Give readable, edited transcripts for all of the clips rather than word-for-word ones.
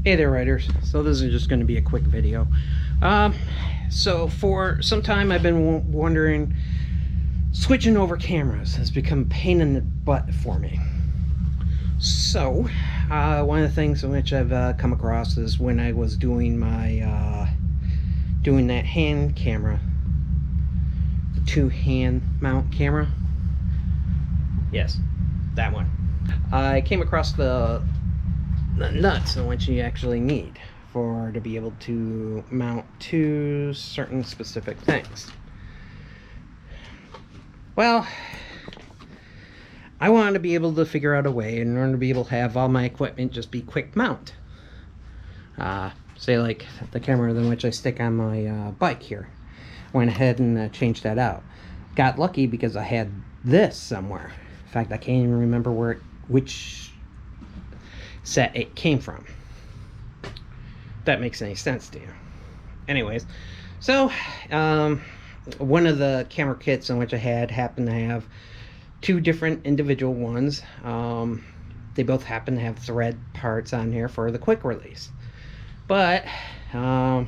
Hey there, writers. So this is just going to be a quick video. So for some time I've been wondering, switching over cameras has become a pain in the butt for me. So one of the things in which I've come across is when I was doing my doing that hand camera, the 2-hand mount camera. Yes, that one. I came across the nuts in which you actually need to be able to mount to certain specific things. Well, I wanted to be able to figure out a way in order to be able to have all my equipment just be quick mount. Say like the camera in which I stick on my bike here. Went ahead and changed that out. Got lucky because I had this somewhere. In fact, I can't even remember which set it came from. If that makes any sense to you. Anyways, so one of the camera kits in which I happened to have two different individual ones. They both happen to have thread parts on here for the quick release, but I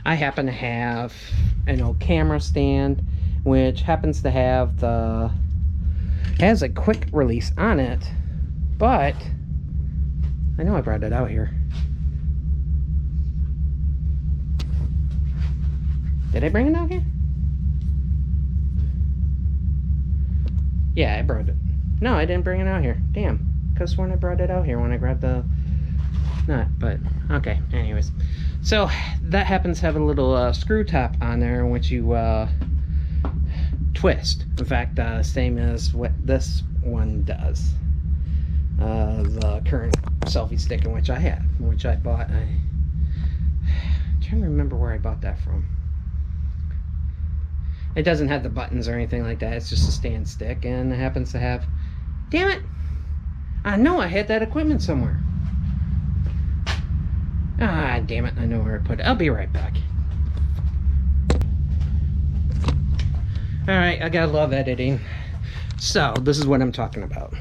happen to have an old camera stand which happens to have has a quick release on it, but I know I brought it out here. Did I bring it out here? Yeah, I brought it. No, I didn't bring it out here. Damn. Because when I brought it out here, when I grabbed the nut. But, okay. Anyways. So, that happens to have a little screw top on there, which you twist. In fact, same as what this one does. The current selfie stick in which I had, which I bought. I'm trying to remember where I bought that from. It doesn't have the buttons or anything like that. It's just a stand stick, and it happens to have... Damn it! I know I had that equipment somewhere. Ah, damn it. I know where I put it. I'll be right back. Alright, I gotta love editing. So, this is what I'm talking about.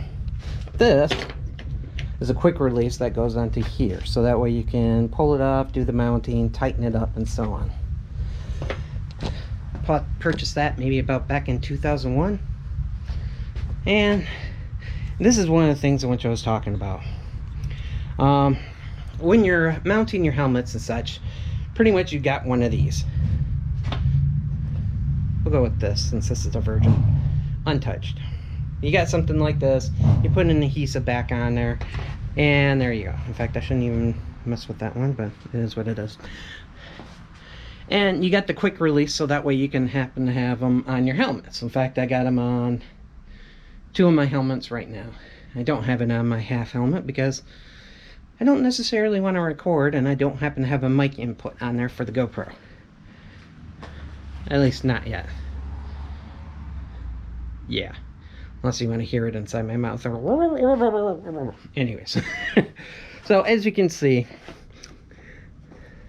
This is a quick release that goes onto here. So that way you can pull it off, do the mounting, tighten it up, and so on. Purchased that maybe about back in 2001, and this is one of the things in which I was talking about. When you're mounting your helmets and such, pretty much you got one of these. We'll go with this since this is a Virgin, untouched. You got something like this, you put an adhesive back on there, and there you go. In fact, I shouldn't even mess with that one, but it is what it is. And you got the quick release, so that way you can happen to have them on your helmets. In fact, I got them on two of my helmets right now. I don't have it on my half helmet because I don't necessarily want to record, and I don't happen to have a mic input on there for the GoPro. At least not yet. Yeah. Unless you want to hear it inside my mouth. Anyways. So as you can see,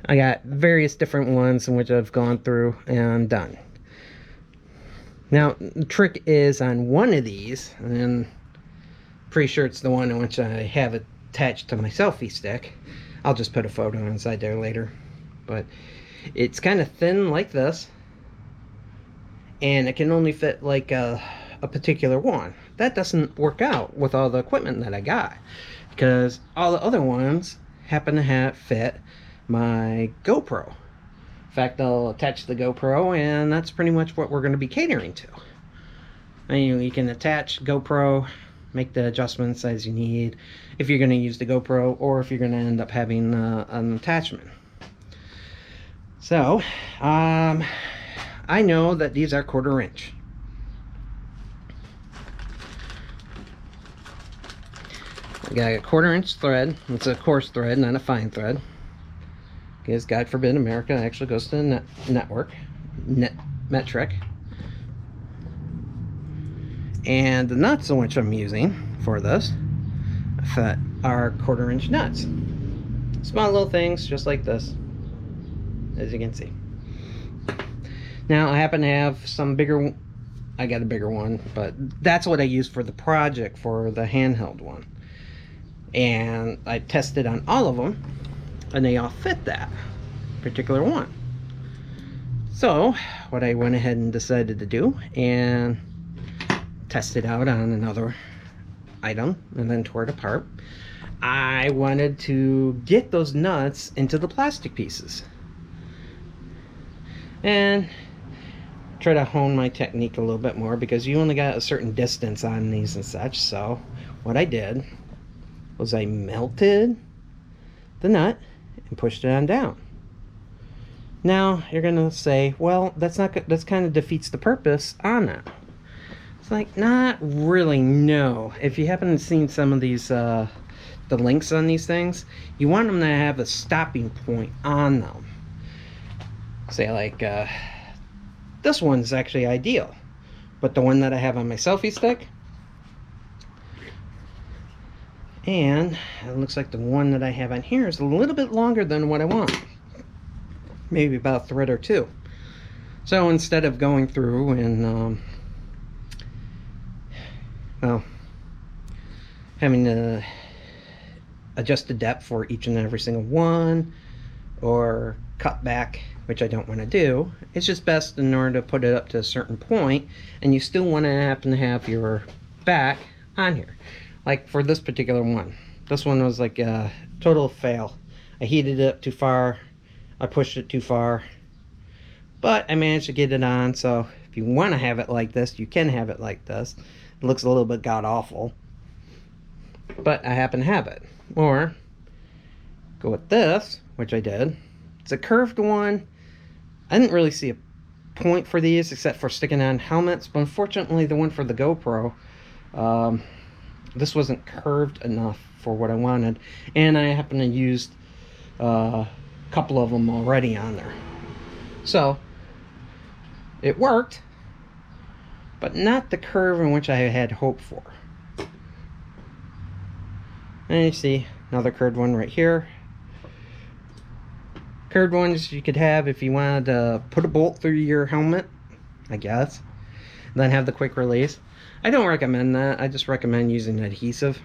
I got various different ones in which I've gone through and done. Now, the trick is on one of these, and I'm pretty sure it's the one in which I have it attached to my selfie stick. I'll just put a photo inside there later. But it's kind of thin like this, and it can only fit like a particular one. That doesn't work out with all the equipment that I got, because all the other ones happen to fit my GoPro. In fact, I'll attach the GoPro, and that's pretty much what we're going to be catering to. And you can attach GoPro, make the adjustments as you need if you're going to use the GoPro, or if you're going to end up having an attachment. So, I know that these are 1/4 inch. I got a 1/4 inch thread. It's a coarse thread, not a fine thread. Because God forbid America actually goes to the metric. And the nuts in which I'm using for this are 1/4 inch nuts. Small little things just like this, as you can see. Now I happen to have some bigger, I got a bigger one, but that's what I use for the project for the handheld one. And I tested on all of them, and they all fit that particular one. So what I went ahead and decided to do and test it out on another item and then tore it apart. I wanted to get those nuts into the plastic pieces and try to hone my technique a little bit more, because you only got a certain distance on these and such. So what I did was I melted the nut and pushed it on down. Now you're gonna say, well, that's not good, that's kind of defeats the purpose on that. It's like, not really, no. If you haven't seen some of these the links on these things, you want them to have a stopping point on them. Say like this one's actually ideal, but the one that I have on my selfie stick, and it looks like the one that I have on here is a little bit longer than what I want, maybe about a thread or two. So instead of going through and well, having to adjust the depth for each and every single one, or cut back, which I don't want to do, it's just best in order to put it up to a certain point, and you still want to happen to have your back on here. Like for this particular one, this one was like a total fail. I heated it up too far, I pushed it too far, but I managed to get it on. So if you want to have it like this, you can have it like this. It looks a little bit god-awful, but I happen to have it. Or go with this, which I did. It's a curved one. I didn't really see a point for these except for sticking on helmets, but unfortunately the one for the GoPro, this wasn't curved enough for what I wanted, and I happen to use a couple of them already on there. So it worked, but not the curve in which I had hoped for. And you see another curved one right here. Curved ones you could have if you wanted to put a bolt through your helmet, I guess, then have the quick release. I don't recommend that. I just recommend using adhesive.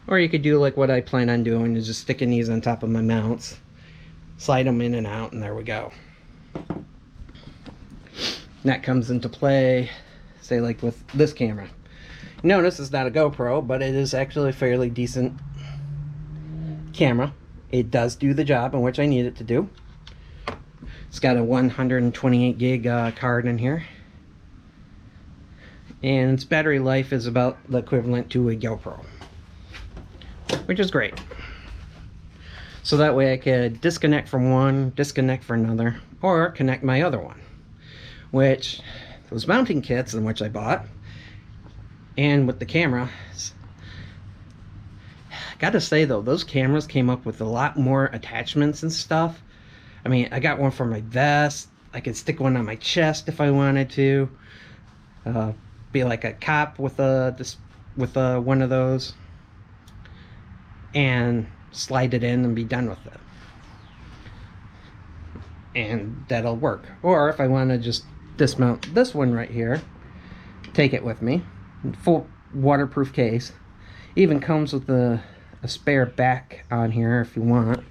Or you could do like what I plan on doing, is just sticking these on top of my mounts, slide them in and out, and there we go. That comes into play, say like with this camera. Notice it's not a GoPro, but it is actually a fairly decent camera. It does do the job in which I need it to do. It's got a 128 gig card in here, and its battery life is about the equivalent to a GoPro, which is great. So that way I could disconnect from one, disconnect for another, or connect my other one, which those mounting kits in which I bought, and with the camera, gotta say though, those cameras came up with a lot more attachments and stuff. I mean, I got one for my vest. I could stick one on my chest if I wanted to. Be like a cop with one of those, and slide it in and be done with it. And that'll work. Or if I want to just dismount this one right here, take it with me, full waterproof case. Even comes with a spare back on here if you want.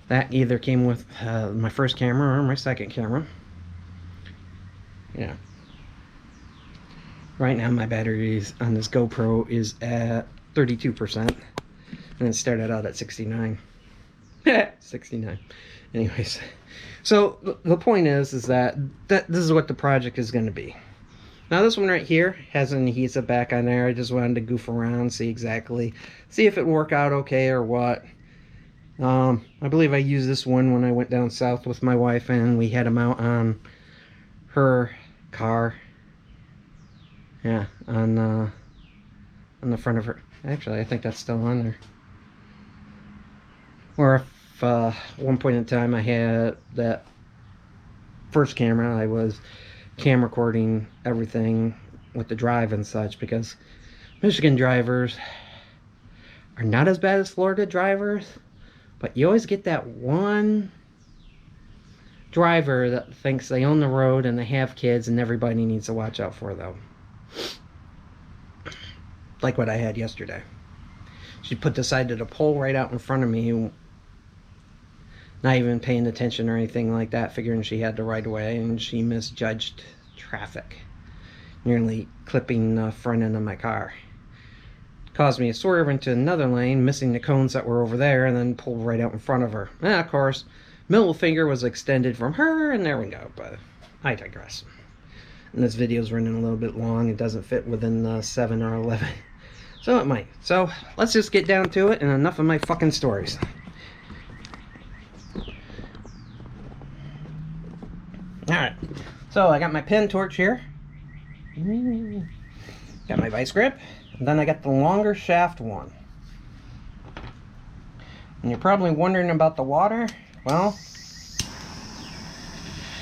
That either came with my first camera or my second camera. Yeah. Right now my batteries on this GoPro is at 32%, and it started out at 69. 69. Anyways, so the point is that this is what the project is going to be. Now this one right here has an adhesive back on there. I just wanted to goof around, see if it worked out okay or what. I believe I used this one when I went down south with my wife, and we had them out on her car. Yeah, on the front of her. Actually, I think that's still on there. Or if one point in time I had that first camera, I was cam recording everything with the drive and such, because Michigan drivers are not as bad as Florida drivers, but you always get that one driver that thinks they own the road and they have kids and everybody needs to watch out for them. Like what I had yesterday. She decided to pull right out in front of me, not even paying attention or anything like that, figuring she had the right of way, and she misjudged traffic, nearly clipping the front end of my car. Caused me to swerve into another lane, missing the cones that were over there, and then pulled right out in front of her. And of course, middle finger was extended from her, and there we go, but I digress. And this video's running a little bit long. It doesn't fit within 7 or 11. So it might. So let's just get down to it, and enough of my fucking stories. Alright, so I got my pen torch here. Got my vice grip. And then I got the longer shaft one. And you're probably wondering about the water. Well,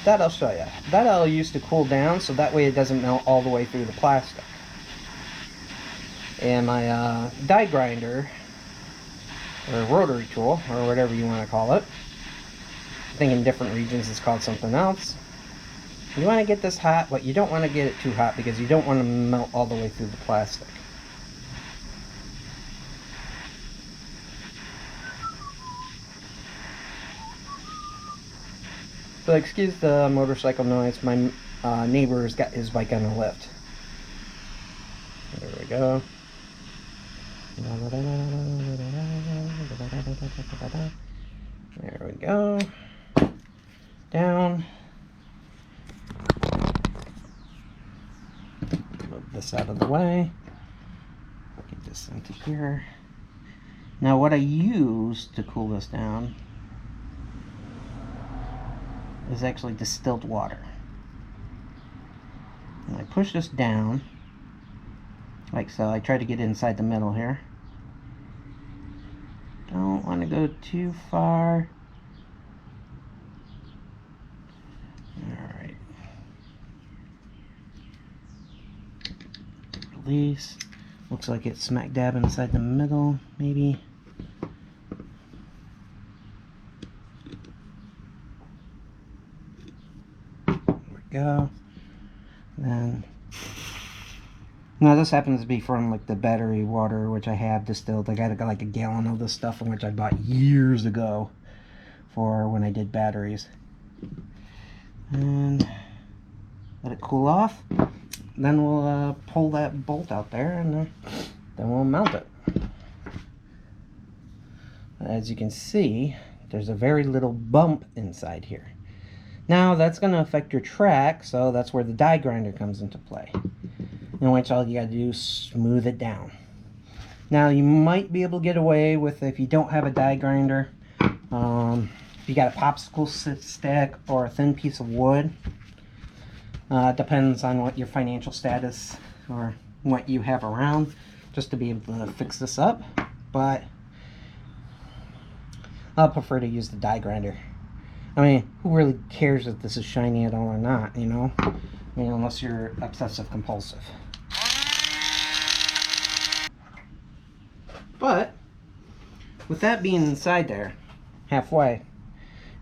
that I'll show you. That I'll use to cool down, so that way it doesn't melt all the way through the plastic. And my die grinder, or rotary tool, or whatever you want to call it. I think in different regions it's called something else. You want to get this hot, but you don't want to get it too hot because you don't want to melt all the way through the plastic. So excuse the motorcycle noise, my neighbor's got his bike on the lift. There we go. There we go. Down. Move this out of the way. Get this into here. Now what I use to cool this down is actually distilled water. And I push this down like so. I try to get inside the middle here. Don't want to go too far. Alright. Release. Looks like it's smack dab inside the middle, maybe. Go. Then now this happens to be from like the battery water, which I have distilled. I got like a gallon of this stuff, which I bought years ago for when I did batteries. And let it cool off. Then we'll pull that bolt out there, and then we'll mount it. As you can see, there's a very little bump inside here. Now that's going to affect your track, so that's where the die grinder comes into play. In which all you got to do is smooth it down. Now you might be able to get away with, if you don't have a die grinder, if you got a popsicle stick or a thin piece of wood. Depends on what your financial status or what you have around, just to be able to fix this up. But I'll prefer to use the die grinder. I mean, who really cares if this is shiny at all or not, you know? I mean, unless you're obsessive compulsive. But, with that being inside there, halfway,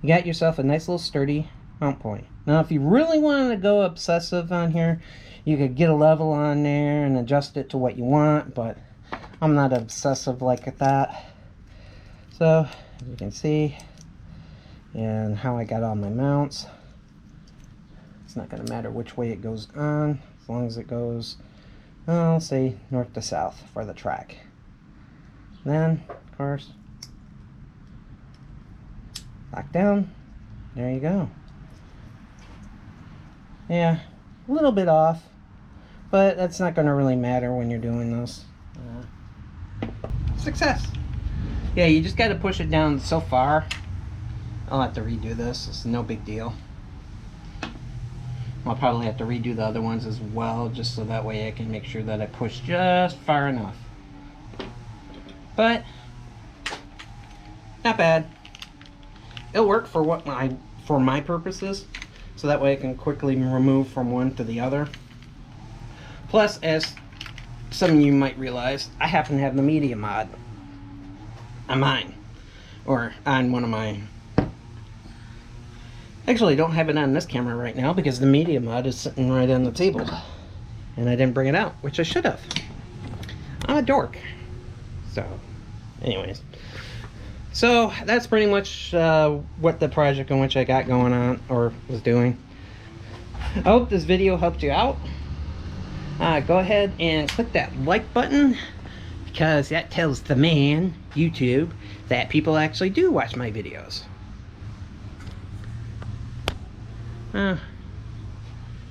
you got yourself a nice little sturdy mount point. Now, if you really wanted to go obsessive on here, you could get a level on there and adjust it to what you want, but I'm not obsessive like that. So, as you can see, and how I got all my mounts. It's not going to matter which way it goes on, as long as it goes, I'll say north to south for the track. Then, of course, lock down. There you go. Yeah, a little bit off, but that's not going to really matter when you're doing this. Success! Yeah, you just got to push it down so far. I'll have to redo this. It's no big deal. I'll probably have to redo the other ones as well, just so that way I can make sure that I push just far enough. But not bad. It'll work for for my purposes, so that way I can quickly remove from one to the other. Plus, as some of you might realize, I happen to have the media mod on mine, or on one of mine. Actually, I don't have it on this camera right now because the media mod is sitting right on the table. And I didn't bring it out, which I should have. I'm a dork. So, Anyways, so that's pretty much what the project in which I got going on, or was doing. I hope this video helped you out. Go ahead and click that like button, because that tells the man, YouTube, that people actually do watch my videos.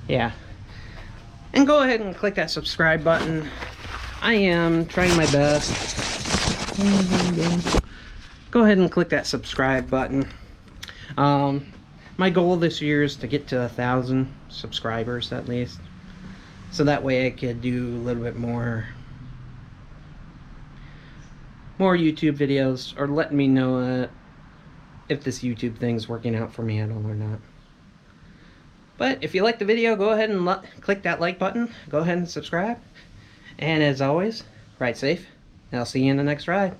Yeah. And go ahead and click that subscribe button. I am trying my best. Go ahead and click that subscribe button. My goal this year is to get to 1,000 subscribers at least. So that way I could do a little bit more YouTube videos, or letting me know if this YouTube thing's working out for me at all or not. But if you like the video, go ahead and click that like button. Go ahead and subscribe. And as always, ride safe. And I'll see you in the next ride.